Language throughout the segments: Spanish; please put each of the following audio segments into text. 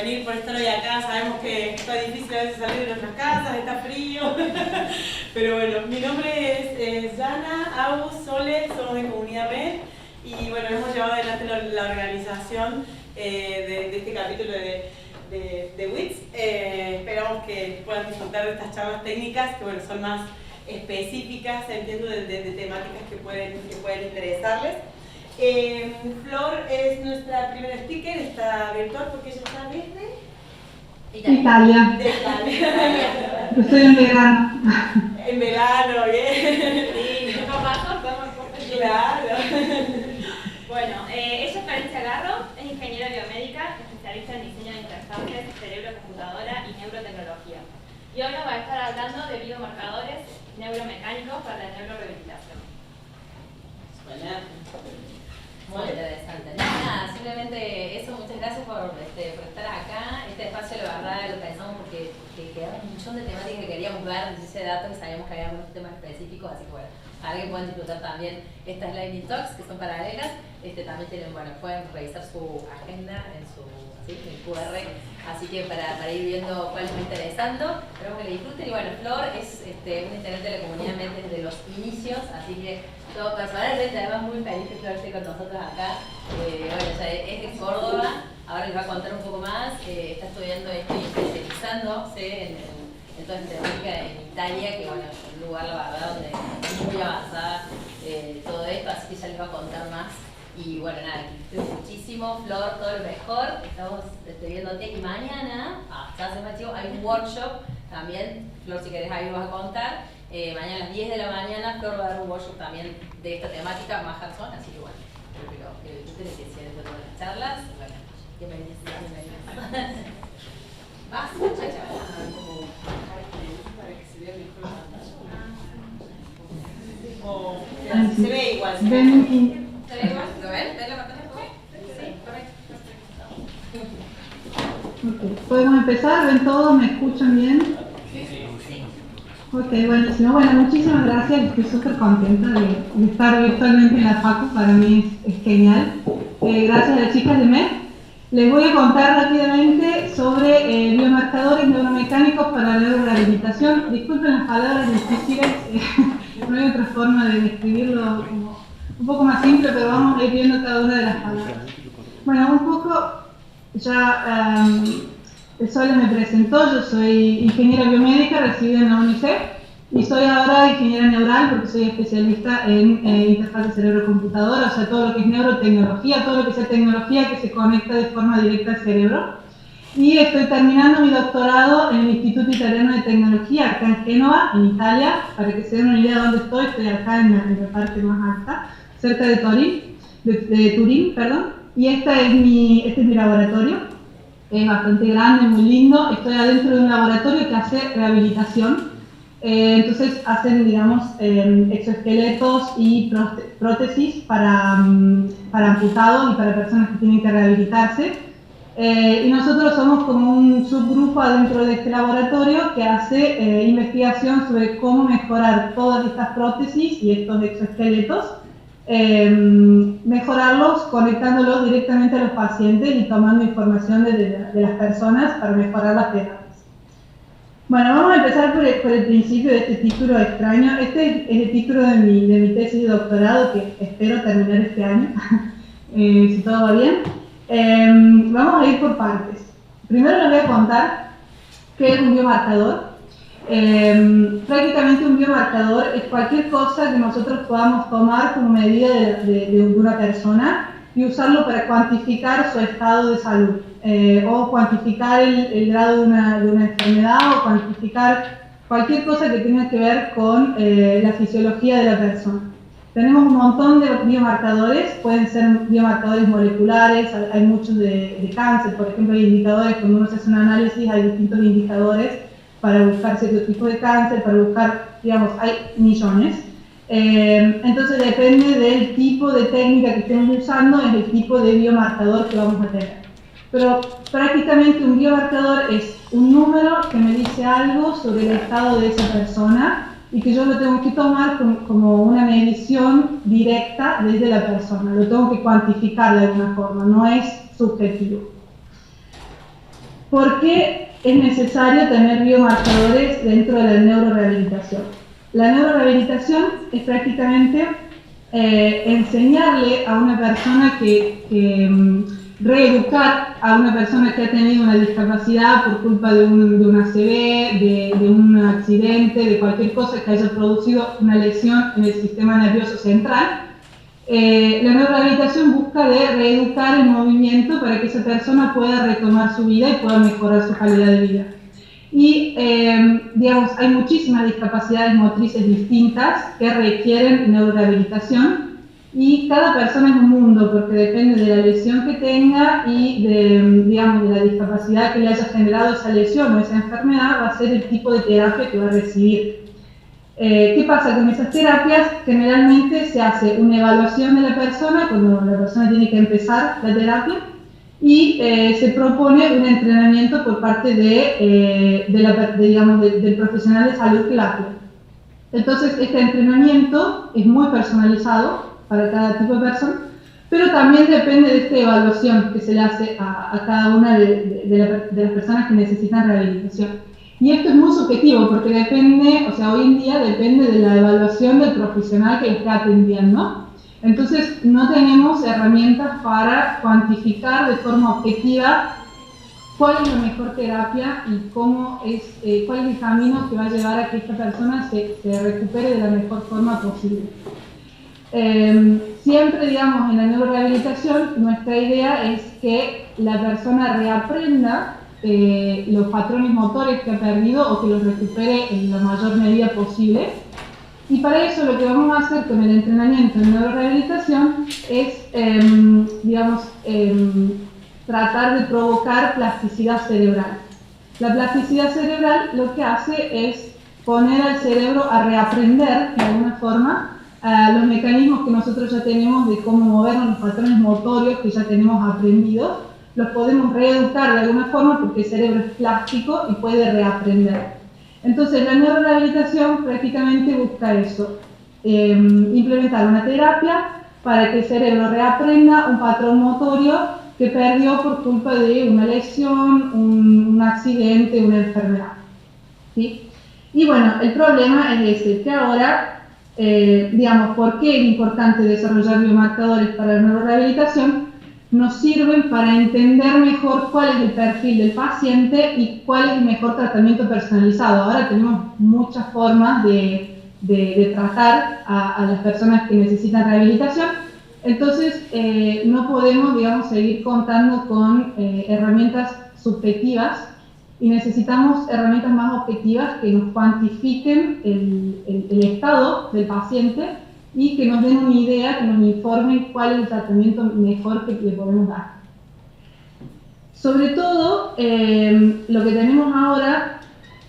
venir, por estar hoy acá. Sabemos que está difícil a veces salir de nuestras casas, está frío. Pero bueno, mi nombre es Yana, Agus, Sole, somos de Comunidad Med. Y bueno, hemos llevado adelante la organización de este capítulo de WITS. Esperamos que puedan disfrutar de estas charlas técnicas, que bueno, son más específicas, entiendo, de temáticas que pueden interesarles. Flor es nuestra primera speaker, está virtual porque ella está desde Italia. De Italia. Yo estoy en verano. En verano, bien. Sí, no pasa, Claro. Bueno, ella es Florencia Garro, es ingeniera biomédica, especialista en diseño de interfaces, cerebro-computadora y neurotecnología. Y hoy nos va a estar hablando de biomarcadores neuromecánicos para la neurorehabilitación. Muy interesante. Nada, simplemente eso, muchas gracias por estar acá. Este espacio, la verdad, lo pensamos porque quedaron un montón de temáticas que queríamos ver, ese dato, que sabíamos que había muchos temas específicos, así que bueno, para que puedan disfrutar también estas Lightning Talks, que son paralelas. También tienen, bueno, pueden revisar su agenda en el QR, así que para ir viendo cuál les va interesando, esperamos que le disfruten. Y bueno, Flor es una integrante de la comunidad Med desde los inicios, así que yo personalmente además muy feliz que Flor esté con nosotros acá. Bueno, ya es de Córdoba, ahora les va a contar un poco más, está estudiando esto y especializándose en toda esta temática en Italia, que bueno, es un lugar, la verdad, donde es muy avanzada todo esto, así que ya les va a contar más. Y bueno, nada, disfruto muchísimo, Flor, todo lo mejor. Estamos viéndote y mañana, ya hace más chico, hay un workshop también. Flor, si querés, ahí lo vas a contar. Mañana a las 10 de la mañana, Flor va a dar un workshop también de esta temática más hands-on, así que bueno, espero que lo disfruten y que sigan después de las charlas. Bueno, bienvenidos. Vas, muchacha. Para que se vea mejor la pantalla. Se ve igual. ¿Se ve igual? ¿Lo ven? ¿Ven la pantalla? Sí, correcto. Okay. ¿Podemos empezar? ¿Ven todos? ¿Me escuchan bien? Sí. Ok, buenísimo. Bueno, muchísimas gracias. Estoy súper contenta de estar virtualmente en la Facu. Para mí es genial. Gracias a las chicas de MED. Les voy a contar rápidamente sobre biomarcadores neuromecánicos para la neurorehabilitación. Disculpen las palabras difíciles, no hay otra forma de describirlo como un poco más simple, pero vamos a ir viendo cada una de las palabras. Bueno, un poco ya Sole me presentó, yo soy ingeniera biomédica recibida en la UNICEF y soy ahora ingeniera neural porque soy especialista en interfaz de cerebro-computadora, o sea, todo lo que es neurotecnología, todo lo que sea tecnología que se conecta de forma directa al cerebro. Y estoy terminando mi doctorado en el Instituto Italiano de Tecnología, acá en Génova, en Italia. Para que se den una idea de dónde estoy acá en la parte más alta, cerca de Turín, y este es mi laboratorio. Es bastante grande, muy lindo. Estoy adentro de un laboratorio que hace rehabilitación. Entonces hacen, digamos, exoesqueletos y prótesis para amputados y para personas que tienen que rehabilitarse. Y nosotros somos como un subgrupo adentro de este laboratorio que hace investigación sobre cómo mejorar todas estas prótesis y estos exoesqueletos, mejorarlos conectándolos directamente a los pacientes y tomando información de las personas para mejorar las terapias. Bueno, vamos a empezar por el principio de este título extraño. Este es el título de mi tesis de doctorado que espero terminar este año, si todo va bien. Vamos a ir por partes. Primero les voy a contar qué es un biomarcador. Prácticamente un biomarcador es cualquier cosa que nosotros podamos tomar como medida de una persona y usarlo para cuantificar su estado de salud, o cuantificar el grado de una enfermedad, o cuantificar cualquier cosa que tenga que ver con la fisiología de la persona. Tenemos un montón de biomarcadores, pueden ser biomarcadores moleculares, hay muchos de cáncer, por ejemplo, hay indicadores, cuando uno se hace un análisis hay distintos indicadores para buscar cierto tipo de cáncer, para buscar, digamos, hay millones. Entonces depende del tipo de técnica que estemos usando, es el tipo de biomarcador que vamos a tener. Pero prácticamente un biomarcador es un número que me dice algo sobre el estado de esa persona y que yo lo tengo que tomar como una medición directa desde la persona, lo tengo que cuantificar de alguna forma, no es subjetivo. ¿Por qué es necesario tener biomarcadores dentro de la neurorehabilitación? La neurorehabilitación es prácticamente enseñarle a una persona reeducar a una persona que ha tenido una discapacidad por culpa de un ACV, de un accidente, de cualquier cosa que haya producido una lesión en el sistema nervioso central. La neurorehabilitación busca de reeducar el movimiento para que esa persona pueda retomar su vida y pueda mejorar su calidad de vida. Y, digamos, hay muchísimas discapacidades motrices distintas que requieren neurorehabilitación y cada persona es un mundo porque depende de la lesión que tenga y digamos, de la discapacidad que le haya generado esa lesión o esa enfermedad, va a ser el tipo de terapia que va a recibir. ¿Qué pasa con esas terapias? Generalmente se hace una evaluación de la persona cuando la persona tiene que empezar la terapia y se propone un entrenamiento por parte del profesional de salud que la hace. Entonces, este entrenamiento es muy personalizado para cada tipo de persona, pero también depende de esta evaluación que se le hace a cada una de las personas que necesitan rehabilitación. Y esto es muy subjetivo porque depende, o sea, hoy en día depende de la evaluación del profesional que está atendiendo. Entonces, no tenemos herramientas para cuantificar de forma objetiva cuál es la mejor terapia y cuál es el camino que va a llevar a que esta persona se recupere de la mejor forma posible. Siempre, digamos, en la neurorehabilitación, nuestra idea es que la persona reaprenda los patrones motores que ha perdido o que los recupere en la mayor medida posible. Y para eso lo que vamos a hacer con el entrenamiento en neurorehabilitación es, tratar de provocar plasticidad cerebral. La plasticidad cerebral lo que hace es poner al cerebro a reaprender, de alguna forma, los mecanismos que nosotros ya tenemos de cómo movernos, los patrones motorios que ya tenemos aprendidos, los podemos reeducar de alguna forma porque el cerebro es plástico y puede reaprender. Entonces, la neurorehabilitación prácticamente busca eso, implementar una terapia para que el cerebro reaprenda un patrón motorio que perdió por culpa de una lesión, un accidente, una enfermedad. ¿Sí? Y bueno, el problema es ese, que ahora, ¿por qué es importante desarrollar biomarcadores para la neurorehabilitación? Nos sirven para entender mejor cuál es el perfil del paciente y cuál es el mejor tratamiento personalizado. Ahora tenemos muchas formas de tratar a las personas que necesitan rehabilitación, entonces no podemos, seguir contando con herramientas subjetivas y necesitamos herramientas más objetivas que nos cuantifiquen el estado del paciente y que nos den una idea, que nos informen cuál es el tratamiento mejor que le podemos dar. Sobre todo, lo que tenemos ahora,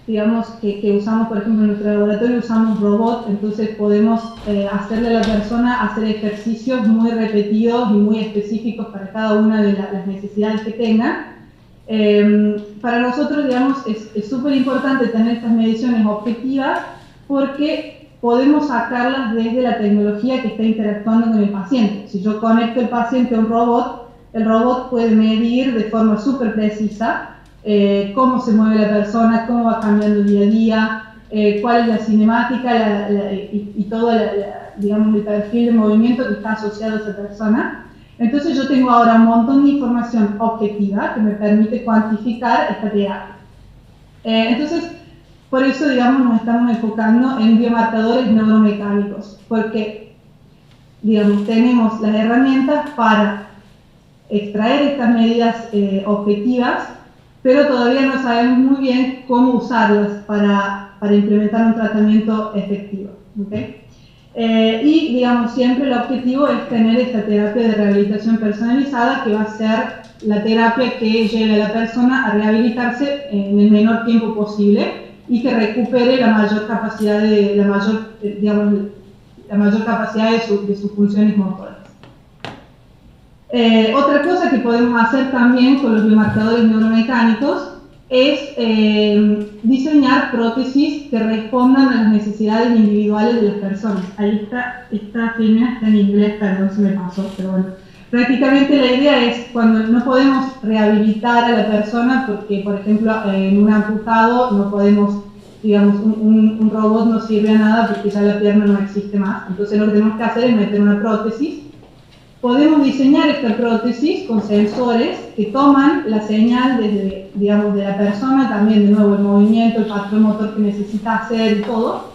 que usamos, por ejemplo, en nuestro laboratorio usamos robots, entonces podemos hacerle a la persona hacer ejercicios muy repetidos y muy específicos para cada una de las necesidades que tenga. Para nosotros, es súper importante tener estas mediciones objetivas porque podemos sacarlas desde la tecnología que está interactuando con el paciente. Si yo conecto el paciente a un robot, el robot puede medir de forma súper precisa cómo se mueve la persona, cómo va cambiando día a día, cuál es la cinemática y todo el perfil de movimiento que está asociado a esa persona. Entonces yo tengo ahora un montón de información objetiva que me permite cuantificar esta terapia. Entonces, por eso, nos estamos enfocando en biomarcadores neuromecánicos, porque, tenemos las herramientas para extraer estas medidas objetivas, pero todavía no sabemos muy bien cómo usarlas para implementar un tratamiento efectivo. ¿Okay? Y, siempre el objetivo es tener esta terapia de rehabilitación personalizada que va a ser la terapia que lleve a la persona a rehabilitarse en el menor tiempo posible y que recupere la mayor capacidad de sus funciones motoras. Otra cosa que podemos hacer también con los biomarcadores neuromecánicos es diseñar prótesis que respondan a las necesidades individuales de las personas. Ahí está, esta filmina está en inglés, perdón si me pasó, pero bueno. Prácticamente la idea es cuando no podemos rehabilitar a la persona porque, por ejemplo, en un amputado no podemos, digamos, un robot no sirve a nada porque ya la pierna no existe más. Entonces lo que tenemos que hacer es meter una prótesis. Podemos diseñar esta prótesis con sensores que toman la señal desde, digamos, de la persona, también de nuevo el movimiento, el patrón motor que necesita hacer y todo.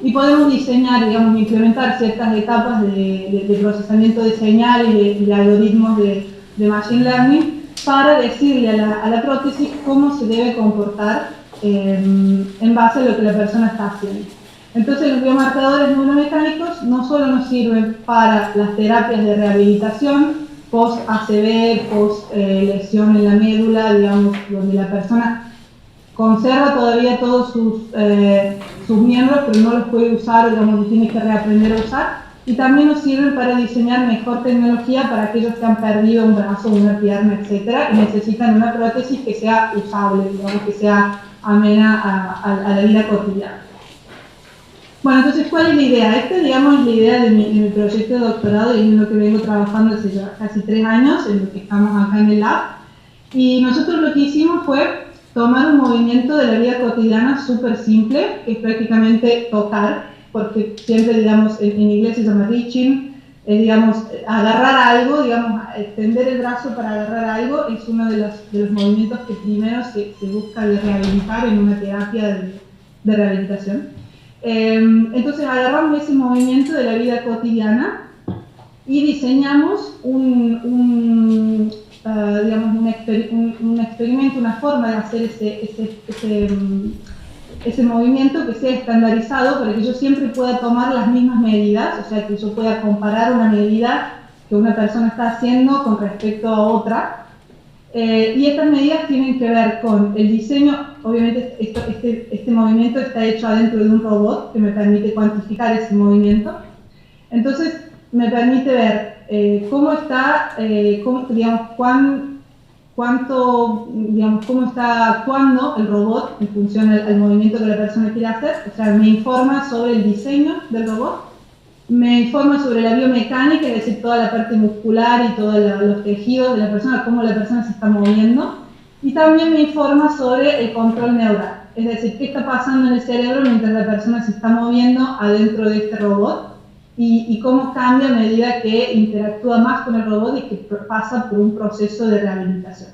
Y podemos diseñar, digamos, implementar ciertas etapas de procesamiento de señal y de algoritmos de machine learning para decirle a la prótesis cómo se debe comportar en base a lo que la persona está haciendo. Entonces los biomarcadores neuromecánicos no solo nos sirven para las terapias de rehabilitación, post-ACV, post-lesión en la médula, digamos, donde la persona conserva todavía todos sus miembros, pero no los puede usar, digamos, los tiene que reaprender a usar. Y también nos sirven para diseñar mejor tecnología para aquellos que han perdido un brazo, una pierna, etc. y necesitan una prótesis que sea usable, digamos, que sea amena a la vida cotidiana. Bueno, entonces, ¿cuál es la idea? Esta, digamos, es la idea de mi proyecto de doctorado y en lo que vengo trabajando hace ya casi 3 años, en lo que estamos acá en el lab. Y nosotros lo que hicimos fue tomar un movimiento de la vida cotidiana súper simple, que es prácticamente tocar, porque siempre, digamos, en inglés se llama reaching, digamos, agarrar algo, digamos, extender el brazo para agarrar algo, es uno de los movimientos que primero se busca de rehabilitar en una terapia de rehabilitación. Entonces agarramos ese movimiento de la vida cotidiana y diseñamos digamos, un experimento, una forma de hacer ese movimiento que sea estandarizado para que yo siempre pueda tomar las mismas medidas, o sea, que yo pueda comparar una medida que una persona está haciendo con respecto a otra. Y estas medidas tienen que ver con el diseño. Obviamente este movimiento está hecho adentro de un robot que me permite cuantificar ese movimiento. Entonces me permite ver cómo está, digamos, cómo está actuando el robot en función al movimiento que la persona quiere hacer. O sea, me informa sobre el diseño del robot, me informa sobre la biomecánica, es decir, toda la parte muscular y todos los tejidos de la persona, cómo la persona se está moviendo, y también me informa sobre el control neural, es decir, qué está pasando en el cerebro mientras la persona se está moviendo adentro de este robot y cómo cambia a medida que interactúa más con el robot y que pasa por un proceso de rehabilitación.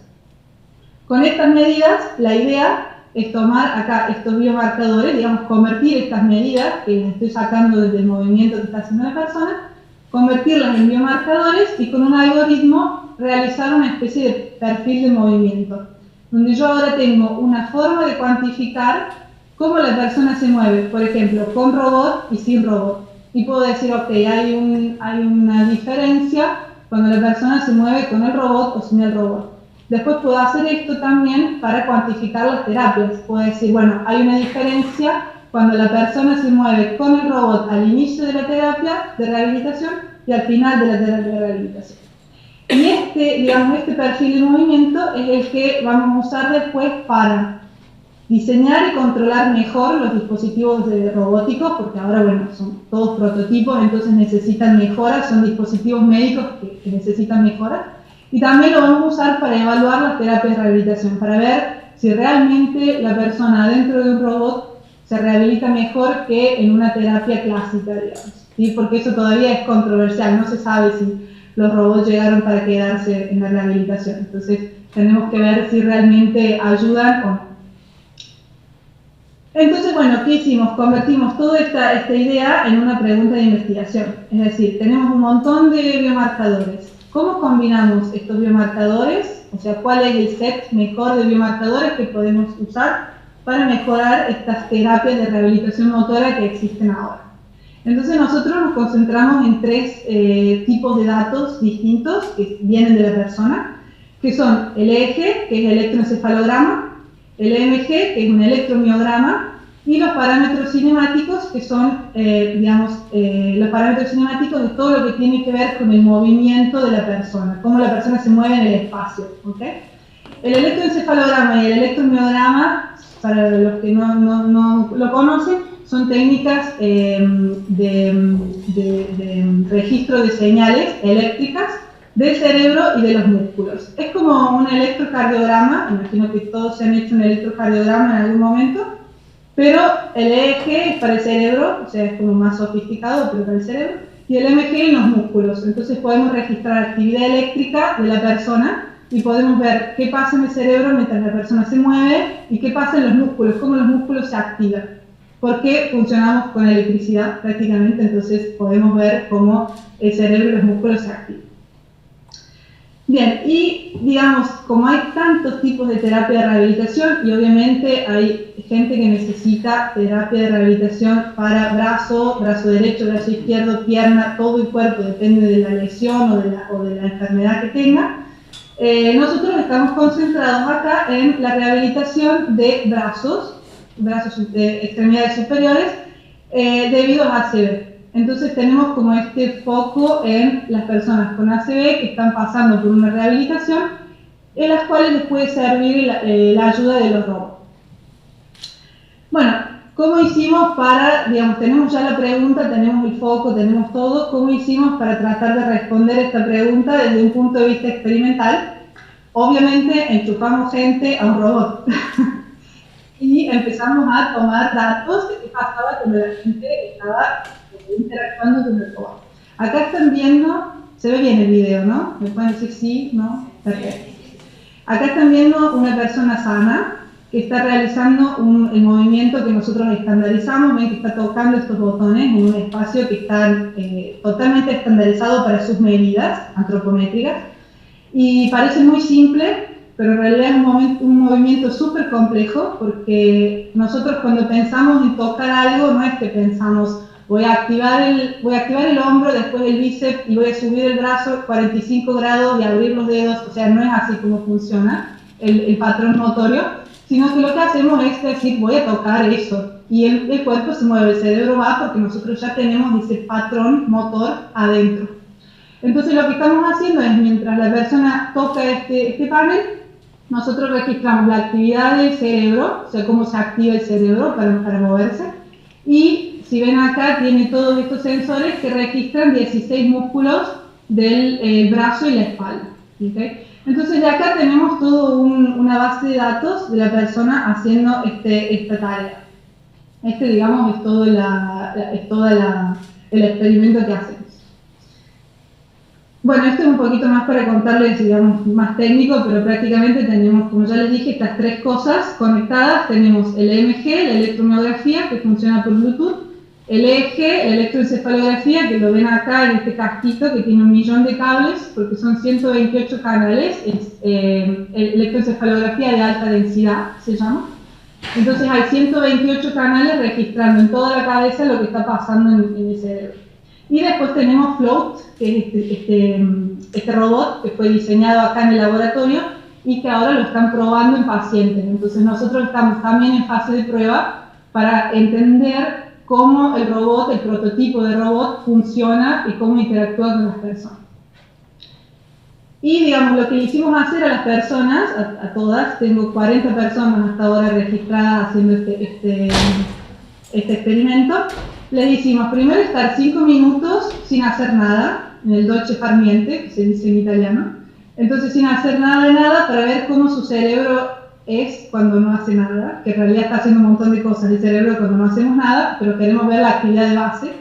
Con estas medidas, la idea es tomar acá estos biomarcadores, digamos, convertir estas medidas que les estoy sacando desde el movimiento que está haciendo la persona, convertirlas en biomarcadores y con un algoritmo realizar una especie de perfil de movimiento, donde yo ahora tengo una forma de cuantificar cómo la persona se mueve, por ejemplo, con robot y sin robot. Y puedo decir, ok, hay una diferencia cuando la persona se mueve con el robot o sin el robot. Después puedo hacer esto también para cuantificar las terapias. Puedo decir, bueno, hay una diferencia cuando la persona se mueve con el robot al inicio de la terapia de rehabilitación y al final de la terapia de rehabilitación. Y este perfil de movimiento es el que vamos a usar después para diseñar y controlar mejor los dispositivos robóticos, porque ahora, bueno, son todos prototipos, entonces necesitan mejoras, son dispositivos médicos que necesitan mejoras. Y también lo vamos a usar para evaluar las terapias de rehabilitación, para ver si realmente la persona dentro de un robot se rehabilita mejor que en una terapia clásica, digamos. ¿Sí? Porque eso todavía es controversial, no se sabe si los robots llegaron para quedarse en la rehabilitación. Entonces tenemos que ver si realmente ayudan o no. Entonces, bueno, ¿qué hicimos? Convertimos toda esta idea en una pregunta de investigación. Es decir, tenemos un montón de biomarcadores. ¿Cómo combinamos estos biomarcadores? O sea, ¿cuál es el set mejor de biomarcadores que podemos usar para mejorar estas terapias de rehabilitación motora que existen ahora? Entonces nosotros nos concentramos en 3 tipos de datos distintos que vienen de la persona, que son el EEG, que es el electroencefalograma, el EMG, que es un electromiograma, y los parámetros cinemáticos, que son, los parámetros cinemáticos de todo lo que tiene que ver con el movimiento de la persona, cómo la persona se mueve en el espacio. ¿Okay? El electroencefalograma y el electromiograma, para los que no lo conocen, son técnicas de registro de señales eléctricas del cerebro y de los músculos. Es como un electrocardiograma, imagino que todos se han hecho un electrocardiograma en algún momento, pero el EEG es para el cerebro, o sea, es como más sofisticado, pero para el cerebro, y el EMG en los músculos. Entonces podemos registrar actividad eléctrica de la persona y podemos ver qué pasa en el cerebro mientras la persona se mueve y qué pasa en los músculos, cómo los músculos se activan. Porque funcionamos con electricidad prácticamente, entonces podemos ver cómo el cerebro y los músculos se activan. Bien, y digamos, como hay tantos tipos de terapia de rehabilitación, y obviamente hay gente que necesita terapia de rehabilitación para brazo derecho, brazo izquierdo, pierna, todo el cuerpo, depende de la lesión o de la enfermedad que tenga, nosotros estamos concentrados acá en la rehabilitación de brazos de extremidades superiores debido a ACV. Entonces tenemos como este foco en las personas con ACV que están pasando por una rehabilitación en las cuales les puede servir la ayuda de los robots. Bueno, ¿cómo hicimos para, digamos, tenemos ya la pregunta, tenemos el foco, tenemos todo, ¿cómo hicimos para tratar de responder esta pregunta desde un punto de vista experimental? Obviamente enchufamos gente a un robot. Y empezamos a tomar datos de qué pasaba cuando la gente estaba interactuando con el robot. Acá están viendo, se ve bien el video, ¿no? ¿Me pueden decir sí? ¿No? Perfecto. Acá están viendo una persona sana que está realizando el movimiento que nosotros estandarizamos, ven que está tocando estos botones en un espacio que está totalmente estandarizado para sus medidas antropométricas y parece muy simple, pero en realidad es un movimiento súper complejo porque nosotros cuando pensamos en tocar algo no es que pensamos voy a activar el hombro, después el bíceps y voy a subir el brazo 45 grados y abrir los dedos, o sea, no es así como funciona el patrón motorio, sino que lo que hacemos es decir voy a tocar eso y el cuerpo se mueve, el cerebro va porque nosotros ya tenemos ese patrón motor adentro. Entonces lo que estamos haciendo es mientras la persona toca este panel, nosotros registramos la actividad del cerebro, o sea, cómo se activa el cerebro para moverse. Y si ven acá, tiene todos estos sensores que registran 16 músculos del brazo y la espalda. ¿Okay? Entonces, de acá tenemos toda una base de datos de la persona haciendo esta tarea. Digamos, es todo el experimento que hacemos. Bueno, esto es un poquito más para contarles, digamos, más técnico, pero prácticamente tenemos, como ya les dije, estas tres cosas conectadas. Tenemos el EMG, la electromiografía, que funciona por Bluetooth, el EEG, la electroencefalografía, que lo ven acá en este casquito, que tiene 1 millón de cables, porque son 128 canales, es electroencefalografía de alta densidad, se llama. Entonces hay 128 canales registrando en toda la cabeza lo que está pasando en el cerebro. Y después tenemos Float, que es este robot que fue diseñado acá en el laboratorio y que ahora lo están probando en pacientes. Entonces nosotros estamos también en fase de prueba para entender cómo el robot, el prototipo de robot funciona y cómo interactúa con las personas. Y digamos, lo que le hicimos hacer a las personas, a todas, tengo 40 personas hasta ahora registradas haciendo este experimento. Les hicimos primero estar 5 minutos sin hacer nada, en el dolce far niente, que se dice en italiano. Entonces sin hacer nada de nada para ver cómo su cerebro es cuando no hace nada, que en realidad está haciendo un montón de cosas el cerebro cuando no hacemos nada, pero queremos ver la actividad de base.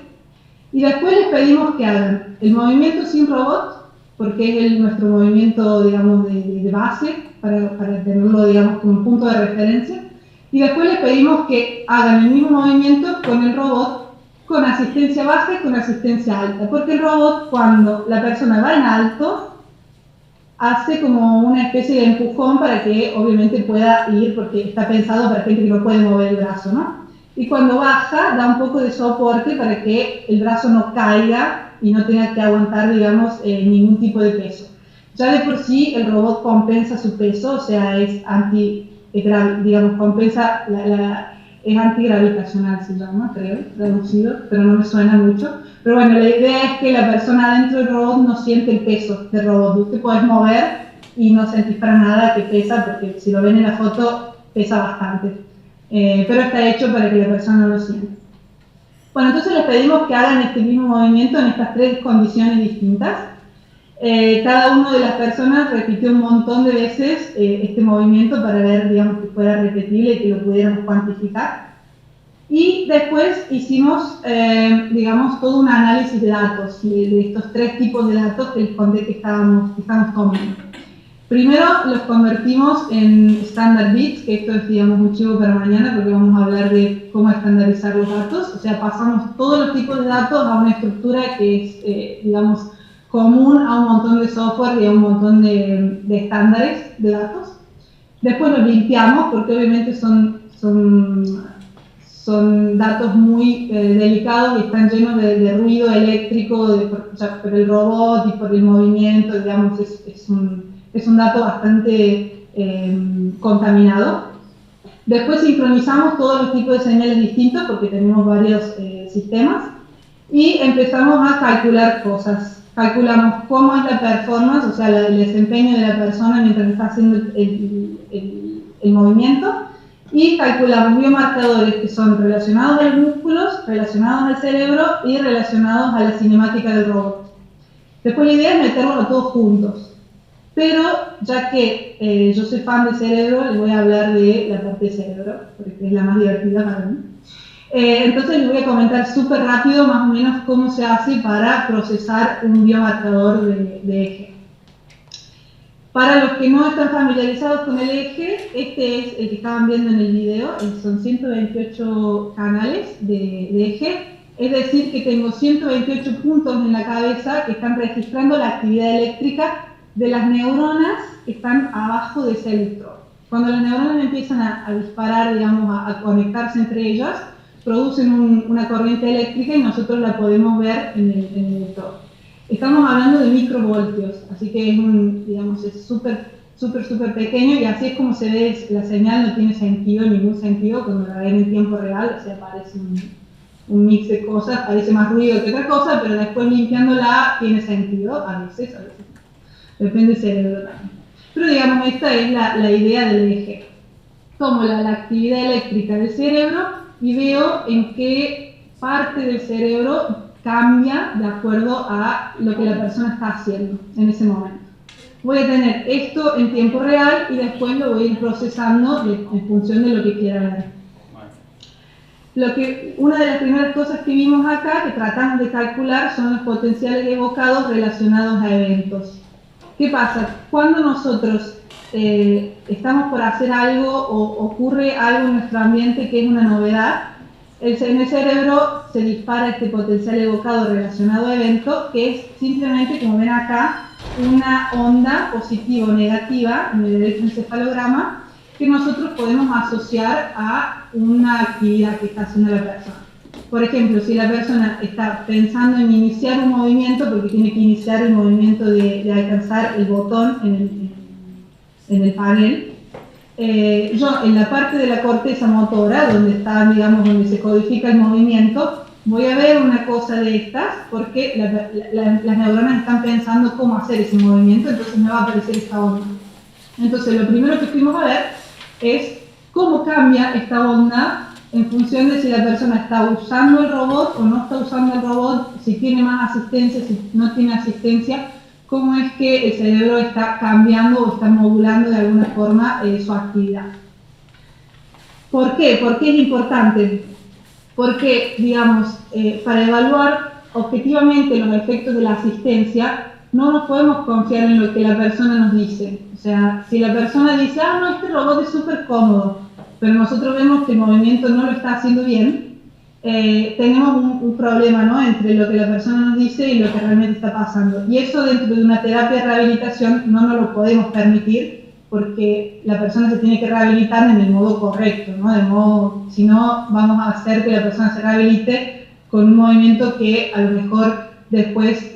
Y después les pedimos que hagan el movimiento sin robot, porque es nuestro movimiento, digamos, de base, para tenerlo, digamos, como un punto de referencia. Y después les pedimos que hagan el mismo movimiento con el robot, con asistencia baja y con asistencia alta, porque el robot, cuando la persona va en alto, hace como una especie de empujón para que obviamente pueda ir, porque está pensado para gente que no puede mover el brazo, ¿no? Y cuando baja, da un poco de soporte para que el brazo no caiga y no tenga que aguantar, digamos, ningún tipo de peso. Ya de por sí el robot compensa su peso, o sea, compensa es antigravitacional, se llama, creo, traducido, pero no me suena mucho. Pero bueno, la idea es que la persona dentro del robot no siente el peso del robot. Usted puede mover y no sentís para nada que pesa, porque si lo ven en la foto, pesa bastante. Pero está hecho para que la persona no lo sienta. Bueno, entonces les pedimos que hagan este mismo movimiento en estas tres condiciones distintas. Cada una de las personas repitió un montón de veces este movimiento para ver, digamos, que fuera repetible y que lo pudiéramos cuantificar. Y después hicimos, digamos, todo un análisis de datos, de estos 3 tipos de datos que les conté que estamos tomando. Primero los convertimos en standard bits, que esto es, digamos, un chivo para mañana porque vamos a hablar de cómo estandarizar los datos. O sea, pasamos todos los tipos de datos a una estructura que es, digamos, común a un montón de software y a un montón de estándares de datos. Después los limpiamos porque obviamente son datos muy delicados y están llenos de ruido eléctrico por el robot y por el movimiento, digamos, es un dato bastante contaminado. Después sincronizamos todos los tipos de señales distintos porque tenemos varios sistemas y empezamos a calcular cosas. Calculamos cómo es la performance, o sea, el desempeño de la persona mientras está haciendo el movimiento, y calculamos biomarcadores que son relacionados a los músculos, relacionados al cerebro y relacionados a la cinemática del robot. Después la idea es meterlos a todos juntos, pero ya que yo soy fan de cerebro, les voy a hablar de la parte de cerebro, porque es la más divertida para mí. Entonces les voy a comentar súper rápido más o menos cómo se hace para procesar un biomarcador de eje. Para los que no están familiarizados con el eje, este es el que estaban viendo en el video, son 128 canales de eje, es decir que tengo 128 puntos en la cabeza que están registrando la actividad eléctrica de las neuronas que están abajo de ese electrodo. Cuando las neuronas empiezan a disparar, digamos, a conectarse entre ellas, producen una corriente eléctrica y nosotros la podemos ver en el electrodo. Estamos hablando de microvoltios, así que es súper pequeño y así es como se ve la señal, no tiene ningún sentido cuando la ven en tiempo real, o sea, parece un mix de cosas, parece más ruido que otra cosa, pero después limpiándola tiene sentido, a veces no. Depende del cerebro también. Pero digamos, esta es la idea del eje. Tomo la actividad eléctrica del cerebro y veo en qué parte del cerebro cambia de acuerdo a lo que la persona está haciendo en ese momento. Voy a tener esto en tiempo real y después lo voy a ir procesando en función de lo que quiera ver. Una de las primeras cosas que vimos acá, que tratamos de calcular, son los potenciales evocados relacionados a eventos. ¿Qué pasa? Cuando nosotros estamos por hacer algo o ocurre algo en nuestro ambiente que es una novedad, en el cerebro se dispara este potencial evocado relacionado a evento, que es simplemente, como ven acá, una onda positiva o negativa en el electroencefalograma que nosotros podemos asociar a una actividad que está haciendo la persona. Por ejemplo, si la persona está pensando en iniciar un movimiento, porque tiene que iniciar el movimiento de alcanzar el botón en el panel, yo en la parte de la corteza motora, donde se codifica el movimiento, voy a ver una cosa de estas, porque las neuronas están pensando cómo hacer ese movimiento, entonces me va a aparecer esta onda. Entonces lo primero que fuimos a ver es cómo cambia esta onda en función de si la persona está usando el robot o no está usando el robot, si tiene más asistencia, si no tiene asistencia, cómo es que el cerebro está cambiando o está modulando de alguna forma su actividad. ¿Por qué? ¿Por qué es importante? Porque, digamos, para evaluar objetivamente los efectos de la asistencia, no nos podemos confiar en lo que la persona nos dice. O sea, si la persona dice, no, este robot es súper cómodo, pero nosotros vemos que el movimiento no lo está haciendo bien, tenemos un problema, ¿no?, entre lo que la persona nos dice y lo que realmente está pasando. Y eso dentro de una terapia de rehabilitación no nos lo podemos permitir porque la persona se tiene que rehabilitar en el modo correcto, ¿no? De modo, si no, vamos a hacer que la persona se rehabilite con un movimiento que a lo mejor después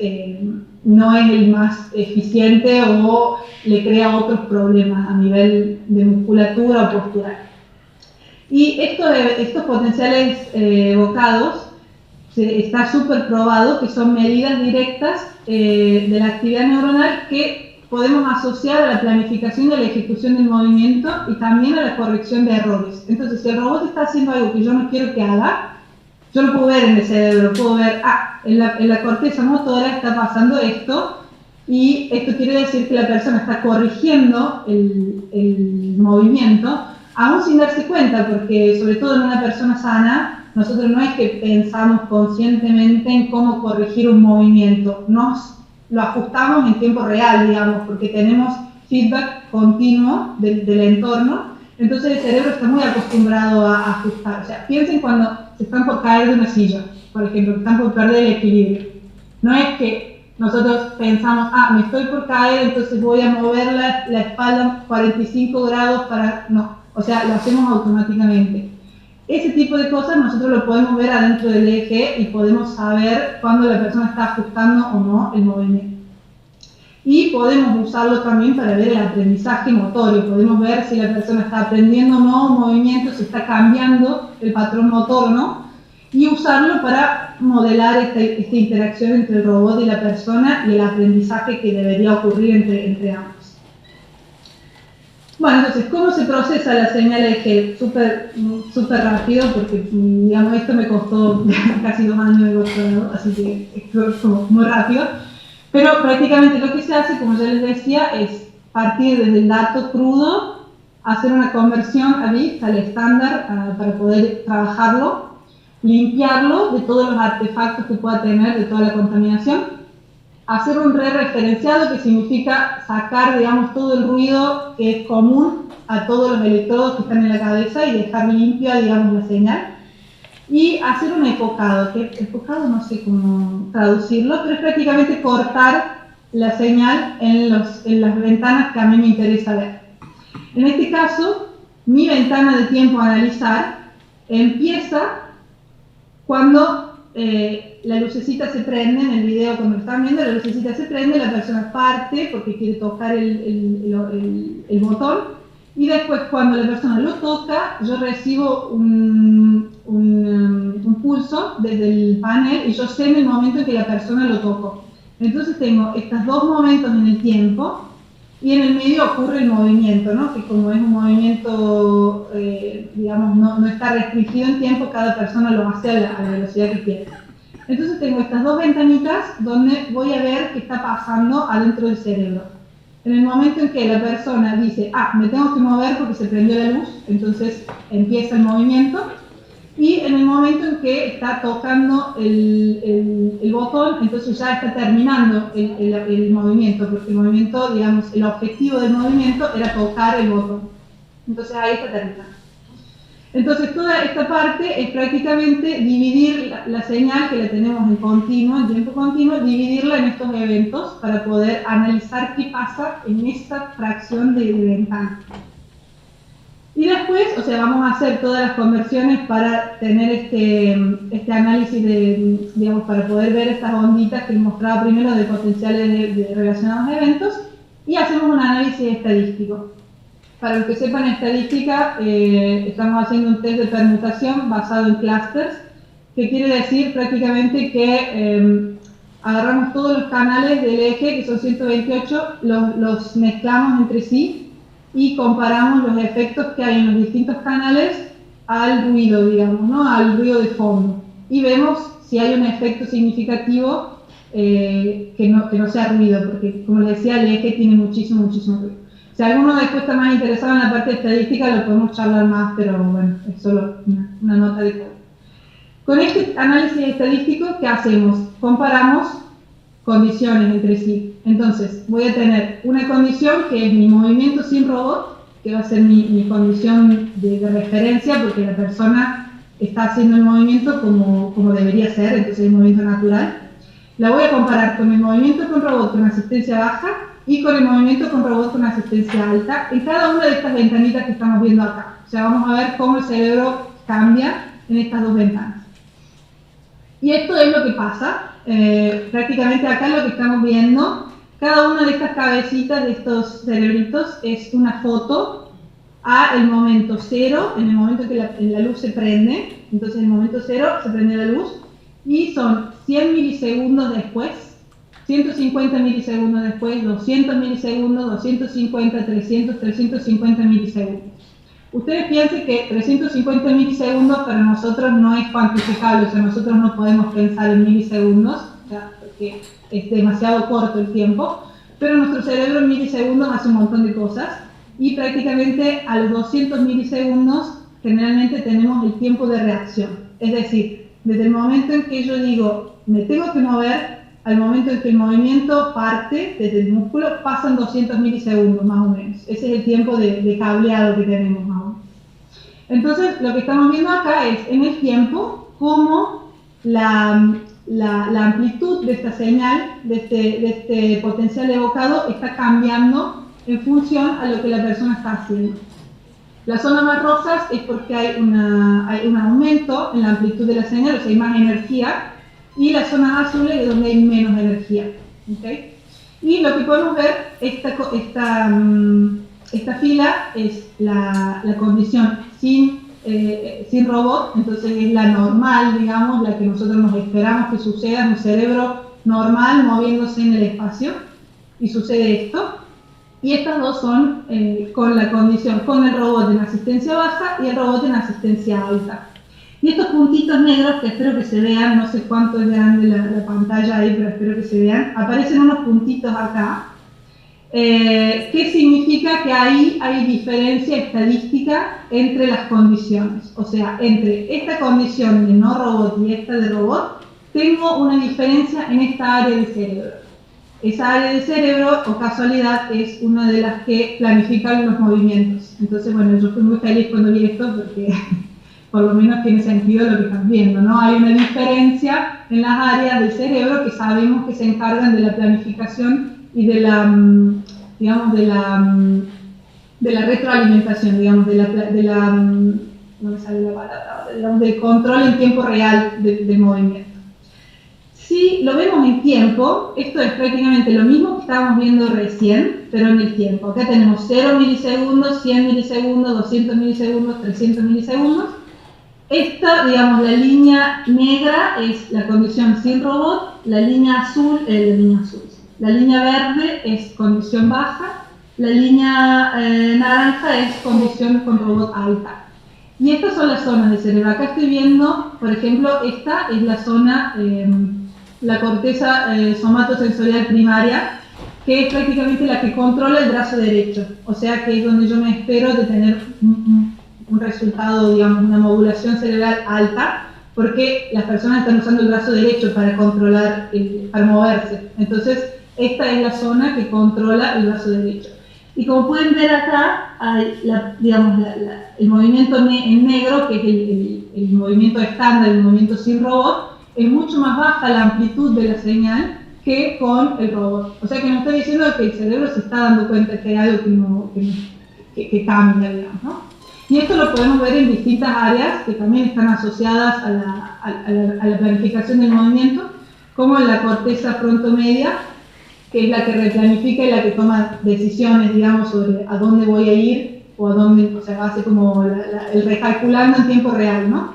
no es el más eficiente o le crea otros problemas a nivel de musculatura o postural. Y estos potenciales evocados está súper probado que son medidas directas de la actividad neuronal que podemos asociar a la planificación de la ejecución del movimiento y también a la corrección de errores. Entonces, si el robot está haciendo algo que yo no quiero que haga, yo lo puedo ver en el cerebro, puedo ver, en la corteza motora está pasando esto, y esto quiere decir que la persona está corrigiendo el movimiento, aún sin darse cuenta, porque sobre todo en una persona sana, nosotros no es que pensamos conscientemente en cómo corregir un movimiento, nos lo ajustamos en tiempo real, digamos, porque tenemos feedback continuo del entorno, entonces el cerebro está muy acostumbrado a ajustar. O sea, piensen cuando se están por caer de una silla, por ejemplo, que están por perder el equilibrio. No es que nosotros pensamos, me estoy por caer, entonces voy a mover la espalda 45 grados para... No, o sea, lo hacemos automáticamente. Ese tipo de cosas nosotros lo podemos ver adentro del eje y podemos saber cuando la persona está ajustando o no el movimiento. Y podemos usarlo también para ver el aprendizaje motorio, podemos ver si la persona está aprendiendo o no un movimiento, si está cambiando el patrón motor o no, y usarlo para modelar esta interacción entre el robot y la persona y el aprendizaje que debería ocurrir entre ambos. Bueno, entonces, ¿cómo se procesa la señal eje? Súper rápido, porque digamos, esto me costó casi 2 años de doctorado, así que es como muy rápido. Pero prácticamente lo que se hace, como ya les decía, es partir desde el dato crudo, hacer una conversión a bits, al estándar, para poder trabajarlo, limpiarlo de todos los artefactos que pueda tener, de toda la contaminación, hacer un re-referenciado, que significa sacar, digamos, todo el ruido que es común a todos los electrodos que están en la cabeza y dejar limpia, digamos, la señal. Y hacer un enfocado, que enfocado no sé cómo traducirlo, pero es prácticamente cortar la señal en las ventanas que a mí me interesa ver. En este caso, mi ventana de tiempo a analizar empieza cuando la lucecita se prende. En el video, cuando lo están viendo, la lucecita se prende, la persona parte porque quiere tocar el botón, y después cuando la persona lo toca, yo recibo un pulso desde el panel y yo sé en el momento en que la persona lo tocó. Entonces tengo estos 2 momentos en el tiempo y en el medio ocurre el movimiento, ¿no? Que como es un movimiento, digamos, no está restringido en tiempo, cada persona lo hace a la velocidad que quiere. Entonces tengo estas 2 ventanitas donde voy a ver qué está pasando adentro del cerebro. En el momento en que la persona dice, me tengo que mover porque se prendió la luz, entonces empieza el movimiento. Y en el momento en que está tocando el botón, entonces ya está terminando el movimiento, porque el movimiento, digamos, el objetivo del movimiento era tocar el botón. Entonces ahí está terminando. Entonces toda esta parte es prácticamente dividir la señal, que la tenemos en continuo, en tiempo continuo, dividirla en estos eventos para poder analizar qué pasa en esta fracción de ventana. Y después, o sea, vamos a hacer todas las conversiones para tener este análisis digamos, para poder ver estas onditas que les mostraba primero de potenciales relacionados a eventos, y hacemos un análisis estadístico. Para los que sepan estadística, estamos haciendo un test de permutación basado en clusters, que quiere decir prácticamente que agarramos todos los canales del eje, que son 128, los mezclamos entre sí y comparamos los efectos que hay en los distintos canales al ruido, digamos, ¿no? Al ruido de fondo. Y vemos si hay un efecto significativo que no sea ruido, porque como les decía, el eje tiene muchísimo ruido. Si alguno después está más interesado en la parte de estadística, lo podemos charlar más, pero bueno, es solo una nota de todo. Con este análisis estadístico, ¿qué hacemos? Comparamos condiciones entre sí. Entonces, voy a tener una condición que es mi movimiento sin robot, que va a ser mi condición de referencia, porque la persona está haciendo el movimiento como debería ser, entonces es un movimiento natural. La voy a comparar con el movimiento con robot con asistencia baja y con el movimiento con robot con asistencia alta en cada una de estas ventanitas que estamos viendo acá. O sea, vamos a ver cómo el cerebro cambia en estas 2 ventanas. Y esto es lo que pasa. Prácticamente acá lo que estamos viendo, cada una de estas cabecitas de estos cerebritos es una foto a el momento 0, en el momento que la luz se prende. Entonces en el momento 0 se prende la luz y son 100 milisegundos después, 150 milisegundos después, 200 milisegundos, 250, 300, 350 milisegundos. Ustedes piensen que 350 milisegundos para nosotros no es cuantificable, o sea, nosotros no podemos pensar en milisegundos, o sea, porque es demasiado corto el tiempo, pero nuestro cerebro en milisegundos hace un montón de cosas y prácticamente a los 200 milisegundos generalmente tenemos el tiempo de reacción. Es decir, desde el momento en que yo digo me tengo que mover, al momento en que el movimiento parte desde el músculo, pasan 200 milisegundos más o menos. Ese es el tiempo de cableado que tenemos ahora. Entonces, lo que estamos viendo acá es en el tiempo cómo la amplitud de esta señal, de este potencial evocado, está cambiando en función a lo que la persona está haciendo. Las zonas más rojas es porque hay un aumento en la amplitud de la señal, o sea, hay más energía, y las zonas azules es donde hay menos energía. ¿Okay? Y lo que podemos ver, esta fila es la condición sin robot, entonces es la normal, digamos, la que nosotros nos esperamos que suceda en un cerebro normal moviéndose en el espacio, y sucede esto. Y estas dos son con la condición, con el robot en asistencia baja y el robot en asistencia alta. Y estos puntitos negros, que espero que se vean, no sé cuánto es grande la pantalla ahí, pero espero que se vean, aparecen unos puntitos acá, que significa que ahí hay diferencia estadística entre las condiciones. O sea, entre esta condición de no robot y esta de robot, tengo una diferencia en esta área del cerebro. Esa área del cerebro, o casualidad, es una de las que planifican los movimientos. Entonces, bueno, yo fui muy feliz cuando vi esto porque por lo menos tiene sentido lo que están viendo, ¿no? Hay una diferencia en las áreas del cerebro que sabemos que se encargan de la planificación y de la, digamos, de la retroalimentación, digamos, no me sale la palabra, digamos, del control en tiempo real del movimiento. Si lo vemos en tiempo, esto es prácticamente lo mismo que estábamos viendo recién, pero en el tiempo. Acá tenemos 0 milisegundos, 100 milisegundos, 200 milisegundos, 300 milisegundos. Esta, digamos, la línea negra es la condición sin robot, la línea azul, la línea verde es condición baja, la línea naranja es condición con robot alta. Y estas son las zonas del cerebro. Acá estoy viendo, por ejemplo, esta es la zona, la corteza somatosensorial primaria, que es prácticamente la que controla el brazo derecho. O sea que es donde yo me espero de tener un resultado, digamos, una modulación cerebral alta, porque las personas están usando el brazo derecho para controlar, para moverse. Entonces, esta es la zona que controla el brazo derecho. Y como pueden ver acá, hay el movimiento en negro, que es el movimiento estándar, el movimiento sin robot, es mucho más baja la amplitud de la señal que con el robot. O sea que nos está diciendo que el cerebro se está dando cuenta que hay algo que cambia, digamos, ¿no? Y esto lo podemos ver en distintas áreas que también están asociadas a la planificación del movimiento, como en la corteza frontomedia, que es la que replanifica y la que toma decisiones, digamos, sobre a dónde voy a ir o a dónde, o sea, hace como el recalculando en tiempo real, ¿no?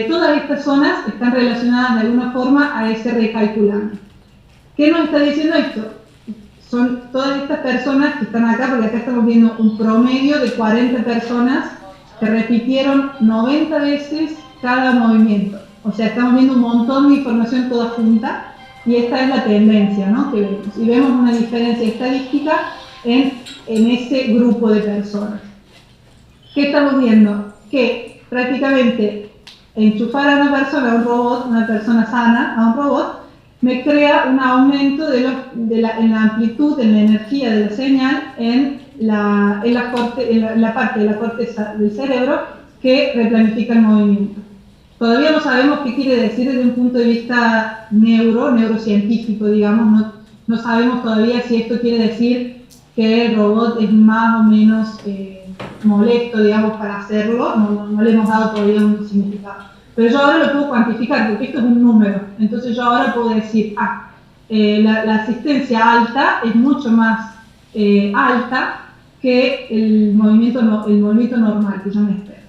Todas estas zonas están relacionadas de alguna forma a ese recalculando. ¿Qué nos está diciendo esto? Son todas estas personas que están acá, porque acá estamos viendo un promedio de 40 personas que repitieron 90 veces cada movimiento. O sea, estamos viendo un montón de información toda junta y esta es la tendencia, ¿no?, que vemos. Y vemos una diferencia estadística en ese grupo de personas. ¿Qué estamos viendo? Que prácticamente enchufar a una persona a un robot, una persona sana a un robot, me crea un aumento en la amplitud, en la energía de la señal en la parte de la corteza del cerebro que replanifica el movimiento. Todavía no sabemos qué quiere decir desde un punto de vista neurocientífico, digamos, no sabemos todavía si esto quiere decir que el robot es más o menos molesto, digamos, para hacerlo, no le hemos dado todavía un significado. Pero yo ahora lo puedo cuantificar porque esto es un número, entonces yo ahora puedo decir, la asistencia alta es mucho más alta que el movimiento normal que yo me espero.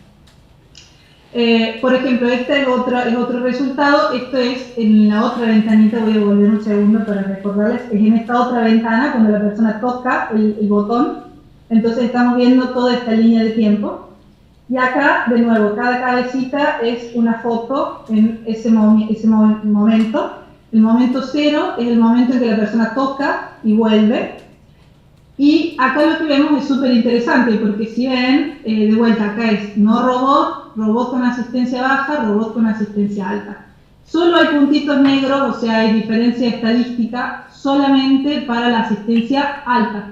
Por ejemplo, este es otro resultado, esto es en la otra ventanita, voy a volver un segundo para recordarles, es en esta otra ventana cuando la persona toca el botón, entonces estamos viendo toda esta línea de tiempo. Y acá, de nuevo, cada cabecita es una foto en ese momento El momento 0 es el momento en que la persona toca y vuelve. Y acá lo que vemos es súper interesante, porque si ven, de vuelta acá es no robot, robot con asistencia baja, robot con asistencia alta. Solo hay puntitos negros, o sea, hay diferencia estadística solamente para la asistencia alta.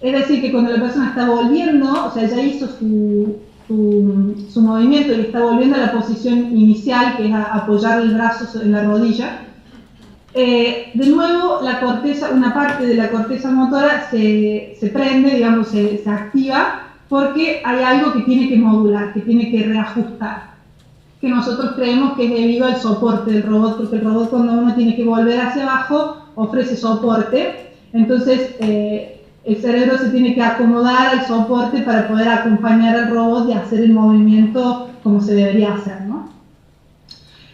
Es decir, que cuando la persona está volviendo, o sea, ya hizo su movimiento y está volviendo a la posición inicial, que es apoyar el brazo en la rodilla, de nuevo la corteza, una parte de la corteza motora se prende, digamos, se activa, porque hay algo que tiene que modular, que tiene que reajustar, que nosotros creemos que es debido al soporte del robot, porque el robot, cuando uno tiene que volver hacia abajo, ofrece soporte. Entonces el cerebro se tiene que acomodar al soporte para poder acompañar al robot y hacer el movimiento como se debería hacer, ¿no?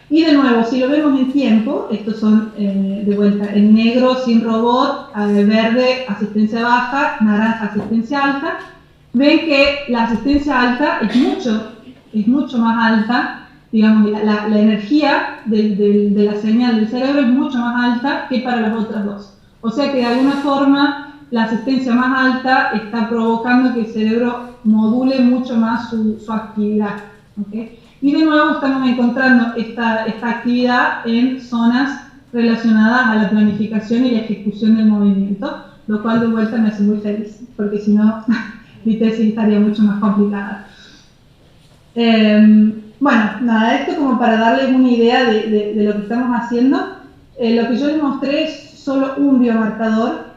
Y de nuevo, si lo vemos en tiempo, estos son de vuelta en negro sin robot, verde asistencia baja, naranja asistencia alta. Ven que la asistencia alta es mucho más alta, digamos, la energía de la señal del cerebro es mucho más alta que para las otras dos. O sea que de alguna forma la asistencia más alta está provocando que el cerebro module mucho más su actividad, ¿okay? Y de nuevo estamos encontrando esta actividad en zonas relacionadas a la planificación y la ejecución del movimiento, lo cual de vuelta me hace muy feliz, porque si no, mi tesis estaría mucho más complicada. Bueno, nada, esto como para darles una idea de lo que estamos haciendo. Lo que yo les mostré es solo un biomarcador.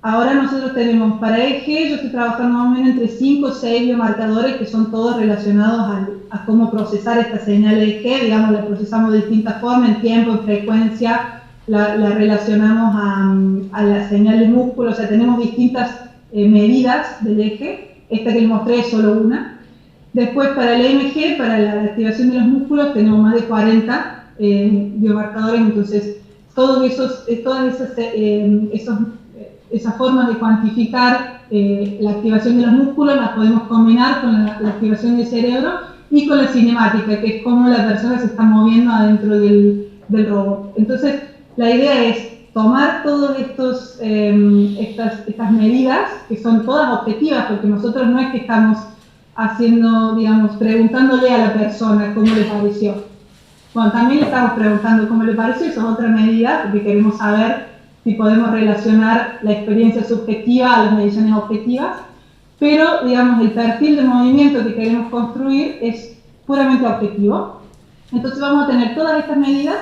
Ahora nosotros tenemos para eje, yo estoy trabajando más o menos entre 5 o 6 biomarcadores que son todos relacionados a cómo procesar esta señal EEG, digamos, la procesamos de distintas formas, en tiempo, en frecuencia, la relacionamos a la señal de músculo, o sea, tenemos distintas medidas del eje, esta que les mostré es solo una. Después para el EMG, para la activación de los músculos, tenemos más de 40 biomarcadores, entonces todas esas formas de cuantificar la activación de los músculos las podemos combinar con la activación del cerebro y con la cinemática, que es cómo la persona se está moviendo adentro del robot. Entonces, la idea es tomar todas estas medidas, que son todas objetivas, porque nosotros no es que estamos haciendo, digamos, preguntándole a la persona cómo le pareció. Bueno, también le estamos preguntando cómo le pareció, eso es otra medida, porque queremos saber si podemos relacionar la experiencia subjetiva a las mediciones objetivas, pero, digamos, el perfil de movimiento que queremos construir es puramente objetivo. Entonces vamos a tener todas estas medidas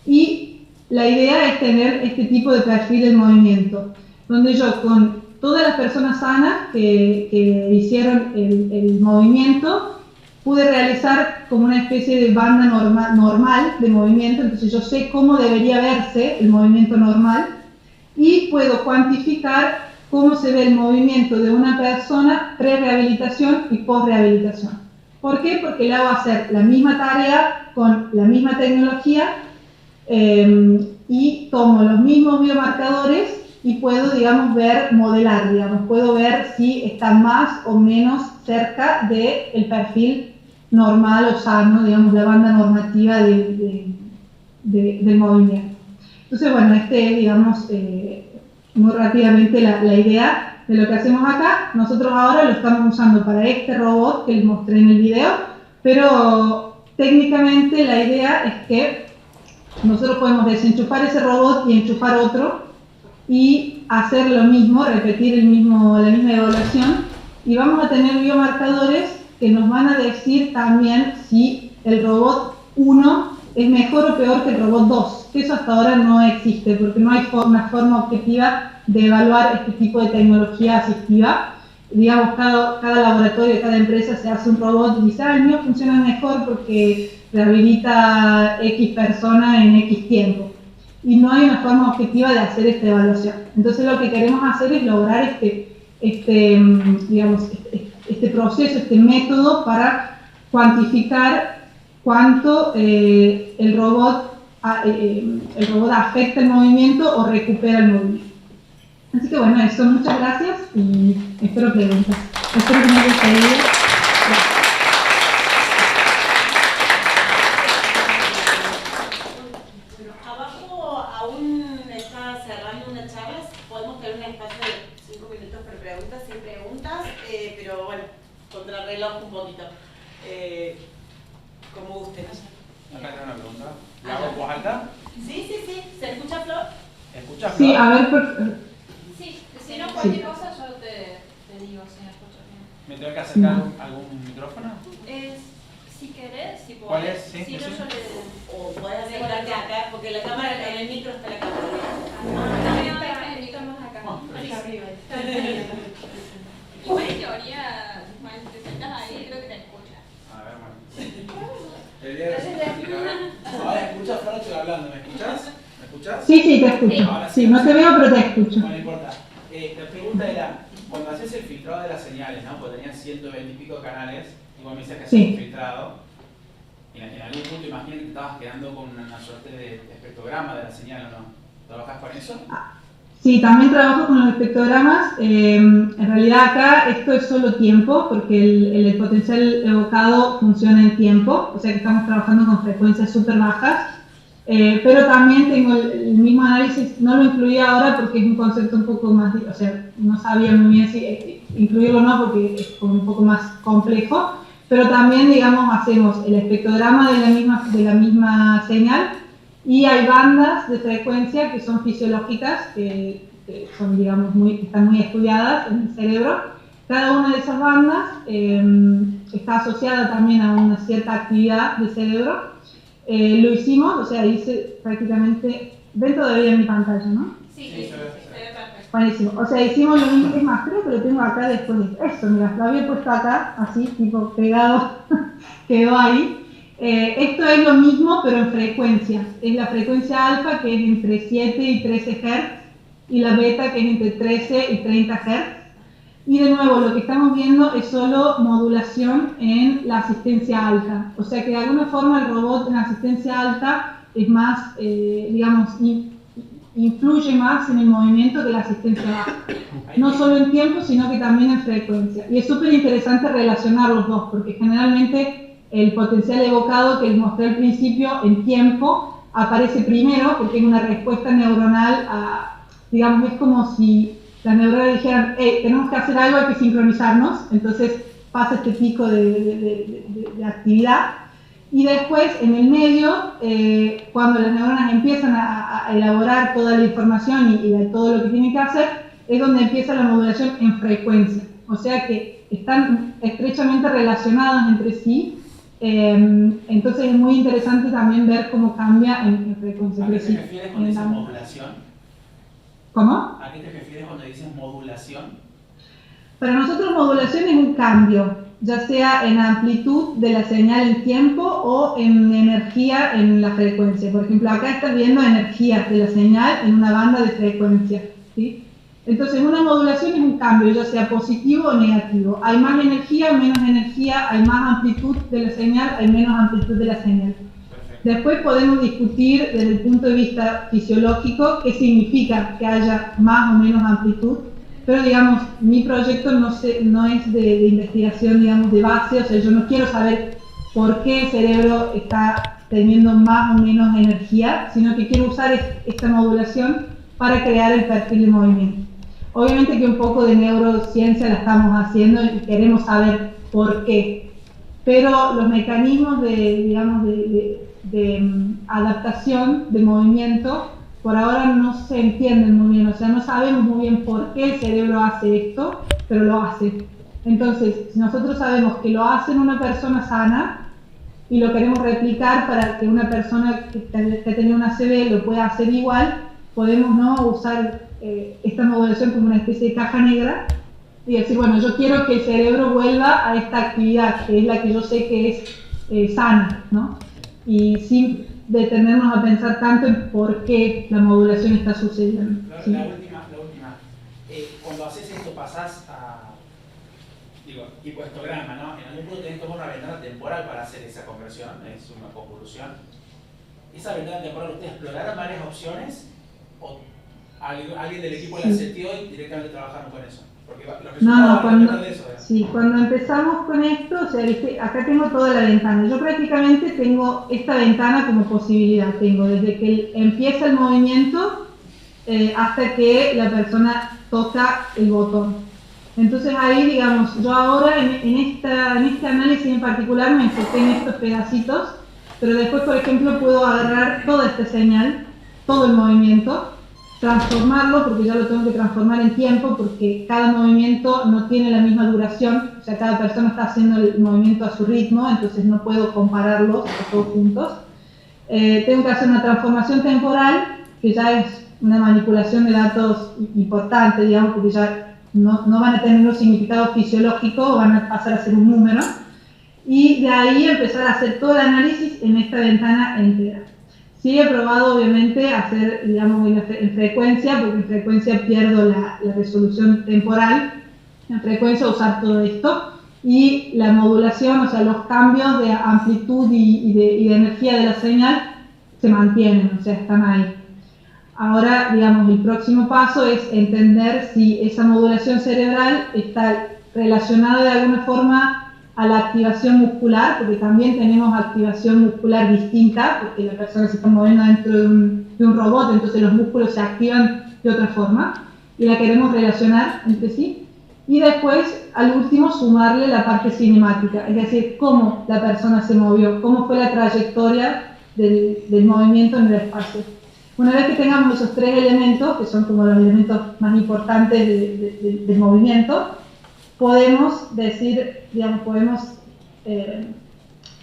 y la idea es tener este tipo de perfil del movimiento, donde yo con todas las personas sanas que hicieron el movimiento, pude realizar como una especie de banda normal de movimiento, entonces yo sé cómo debería verse el movimiento normal y puedo cuantificar cómo se ve el movimiento de una persona pre-rehabilitación y post-rehabilitación. ¿Por qué? Porque le hago hacer la misma tarea con la misma tecnología y tomo los mismos biomarcadores y puedo, digamos, modelar, digamos, puedo ver si está más o menos cerca del perfil normal o sano, digamos, la banda normativa del movimiento. Entonces, bueno, este es, digamos, muy rápidamente la idea de lo que hacemos acá. Nosotros ahora lo estamos usando para este robot que les mostré en el video, pero técnicamente la idea es que nosotros podemos desenchufar ese robot y enchufar otro y hacer lo mismo, repetir la misma evaluación, y vamos a tener biomarcadores que nos van a decir también si el robot 1 es mejor o peor que el robot 2, que eso hasta ahora no existe, porque no hay una forma objetiva de evaluar este tipo de tecnología asistiva. Digamos, cada laboratorio, cada empresa se hace un robot y dice, el mío funciona mejor porque rehabilita X persona en X tiempo. Y no hay una forma objetiva de hacer esta evaluación. Entonces lo que queremos hacer es lograr este proceso, este método para cuantificar cuánto el robot afecta el movimiento o recupera el movimiento. Así que bueno, eso, muchas gracias y espero preguntas. Espero que me haya servido. Abajo ¿Hago voz alta? Sí. ¿Se escucha, Flor? ¿Escuchas, Flor? Sí, a ver, Sí. Si no, cualquier cosa yo te digo si me escucho bien. ¿Me tengo que acercar algún micrófono? Si querés, si podés. ¿Cuál es? Sí, si no, sí. yo le... O podés acercarte acá, porque la cámara, en el micro está la cámara. el micro más acá. Acá arriba. Igual en teoría, Ismael, si te sentás ahí, creo que te escuchas. A ver, bueno. El día de ahora escuchas, Flor, estoy hablando. ¿Me escuchas? ¿Me escuchas? sí, te escucho. Sí, no te veo, pero te escucho. No importa. La pregunta era, cuando haces el filtrado de las señales, ¿no? Porque tenías 120 y pico canales, y vos me dices que haces un filtrado, en algún punto imagino que te estabas quedando con una suerte de espectrograma de la señal, ¿o no? ¿Trabajás con eso? Sí, también trabajo con los espectrogramas. En realidad acá esto es solo tiempo, porque el potencial evocado funciona en tiempo, o sea que estamos trabajando con frecuencias súper bajas. Pero también tengo el mismo análisis, no lo incluí ahora porque es un concepto un poco más, o sea, no sabía muy bien si incluirlo o no porque es como un poco más complejo, pero también, digamos, hacemos el espectrograma de la misma señal y hay bandas de frecuencia que son fisiológicas, que son, digamos, están muy estudiadas en el cerebro. Cada una de esas bandas está asociada también a una cierta actividad del cerebro. Lo hicimos, o sea, hice prácticamente, ven todavía en mi pantalla, ¿no? Sí, se ve perfecto. Buenísimo, o sea, hicimos lo mismo, es más, creo que lo tengo acá después de eso, mira, lo había puesto acá, así, tipo pegado, quedó ahí. Esto es lo mismo, pero en frecuencia, es la frecuencia alfa que es entre 7 y 13 Hz, y la beta que es entre 13 y 30 Hz. Y de nuevo, lo que estamos viendo es solo modulación en la asistencia alta. O sea que de alguna forma el robot en asistencia alta es más, digamos, influye más en el movimiento que la asistencia baja. No solo en tiempo, sino que también en frecuencia. Y es súper interesante relacionar los dos, porque generalmente el potencial evocado que les mostré al principio en tiempo aparece primero, porque es una respuesta neuronal a, digamos, es como si las neuronas dijeran, hey, tenemos que hacer algo, hay que sincronizarnos, entonces pasa este pico de actividad. Y después, en el medio, cuando las neuronas empiezan a elaborar toda la información y todo lo que tienen que hacer, es donde empieza la modulación en frecuencia. O sea que están estrechamente relacionadas entre sí, entonces es muy interesante también ver cómo cambia en frecuencia. ¿A qué te refieres cuando dices modulación? ¿Cómo? ¿A qué te refieres cuando dices modulación? Para nosotros modulación es un cambio, ya sea en amplitud de la señal en tiempo o en energía en la frecuencia. Por ejemplo, acá estás viendo energía de la señal en una banda de frecuencia, ¿sí? Entonces, una modulación es un cambio, ya sea positivo o negativo. Hay más energía, menos energía, hay más amplitud de la señal, hay menos amplitud de la señal. Después podemos discutir desde el punto de vista fisiológico qué significa que haya más o menos amplitud, pero digamos, mi proyecto no es de investigación, digamos, de base, o sea, yo no quiero saber por qué el cerebro está teniendo más o menos energía, sino que quiero usar esta modulación para crear el perfil de movimiento. Obviamente que un poco de neurociencia la estamos haciendo y queremos saber por qué, pero los mecanismos de adaptación de movimiento por ahora no se entienden muy bien, o sea, no sabemos muy bien por qué el cerebro hace esto, pero lo hace. Entonces, si nosotros sabemos que lo hace en una persona sana y lo queremos replicar para que una persona que tenía una ACV lo pueda hacer igual, podemos no usar esta modulación como una especie de caja negra y decir, bueno, yo quiero que el cerebro vuelva a esta actividad, que es la que yo sé que es sana, ¿no? Y sin detenernos a pensar tanto en por qué la modulación está sucediendo. ¿Sí? La última. Cuando haces esto pasás a, tipo histograma, ¿no? En algún punto tenés que tomar una ventana temporal para hacer esa conversión, es una convolución. ¿Esa ventana temporal ustedes exploraron varias opciones o alguien del equipo la seteó y directamente trabajaron con eso? Porque los resultados van a depender de eso. Sí, cuando empezamos con esto, o sea, ¿viste? Acá tengo toda la ventana. Yo prácticamente tengo esta ventana como posibilidad. Tengo desde que empieza el movimiento hasta que la persona toca el botón. Entonces ahí, digamos, yo ahora en este análisis en particular me enfoqué en estos pedacitos, pero después, por ejemplo, puedo agarrar toda esta señal, todo el movimiento, transformarlo, porque ya lo tengo que transformar en tiempo, porque cada movimiento no tiene la misma duración, o sea, cada persona está haciendo el movimiento a su ritmo, entonces no puedo compararlos todos juntos. Tengo que hacer una transformación temporal, que ya es una manipulación de datos importante, digamos, porque ya no van a tener un significado fisiológico, van a pasar a ser un número, y de ahí empezar a hacer todo el análisis en esta ventana entera. Sí he probado, obviamente, hacer, digamos, en frecuencia, porque en frecuencia pierdo la resolución temporal, en frecuencia usar todo esto, y la modulación, o sea, los cambios de amplitud y de energía de la señal se mantienen, o sea, están ahí. Ahora, digamos, el próximo paso es entender si esa modulación cerebral está relacionada de alguna forma a la activación muscular, porque también tenemos activación muscular distinta, porque la persona se está moviendo dentro de un robot, entonces los músculos se activan de otra forma, y la queremos relacionar entre sí. Y después, al último, sumarle la parte cinemática, es decir, cómo la persona se movió, cómo fue la trayectoria del movimiento en el espacio. Una vez que tengamos esos tres elementos, que son como los elementos más importantes del movimiento, podemos decir, digamos,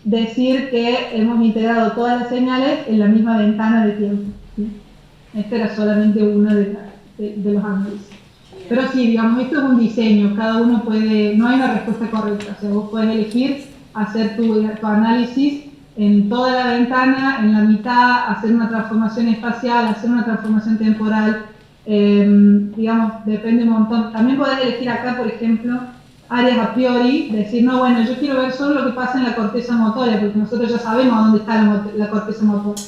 decir que hemos integrado todas las señales en la misma ventana de tiempo, ¿sí? Este era solamente uno de los análisis. Pero sí, digamos, esto es un diseño, cada uno puede, no hay una respuesta correcta, o sea, vos podés elegir hacer tu análisis en toda la ventana, en la mitad, hacer una transformación espacial, hacer una transformación temporal, digamos, depende un montón. También podés elegir acá, por ejemplo, áreas a priori, decir, no, bueno, yo quiero ver solo lo que pasa en la corteza motora, porque nosotros ya sabemos dónde está la corteza motora.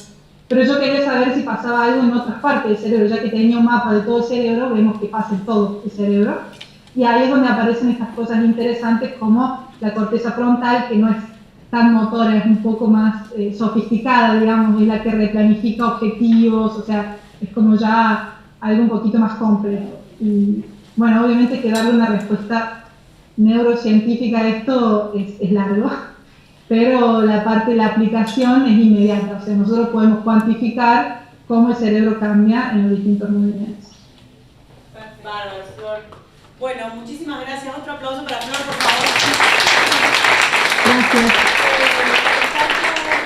Pero yo quería saber si pasaba algo en otras partes del cerebro, ya que tenía un mapa de todo el cerebro, vemos que pasa en todo el cerebro. Y ahí es donde aparecen estas cosas interesantes como la corteza frontal, que no es tan motora, es un poco más sofisticada, digamos, es la que replanifica objetivos, o sea, es como ya algo un poquito más complejo. Y bueno, obviamente que darle una respuesta neurocientífica a esto es largo, pero la parte de la aplicación es inmediata, o sea, nosotros podemos cuantificar cómo el cerebro cambia en los distintos movimientos. Bárbaro, Flor. Bueno, muchísimas gracias. Otro aplauso para Flor, por favor. Gracias.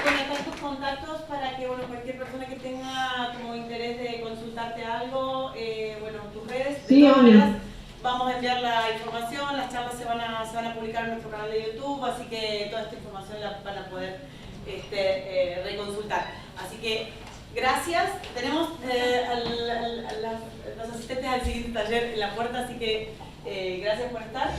Conectar tus contactos para que, bueno, cualquier persona que tenga como interés de consultarte algo, bueno, tus redes. Sí, obvio. Vamos a enviar la información, las charlas se van a publicar en nuestro canal de YouTube, así que toda esta información la van a poder reconsultar. Así que gracias. Tenemos los asistentes al siguiente taller en la puerta, así que gracias por estar.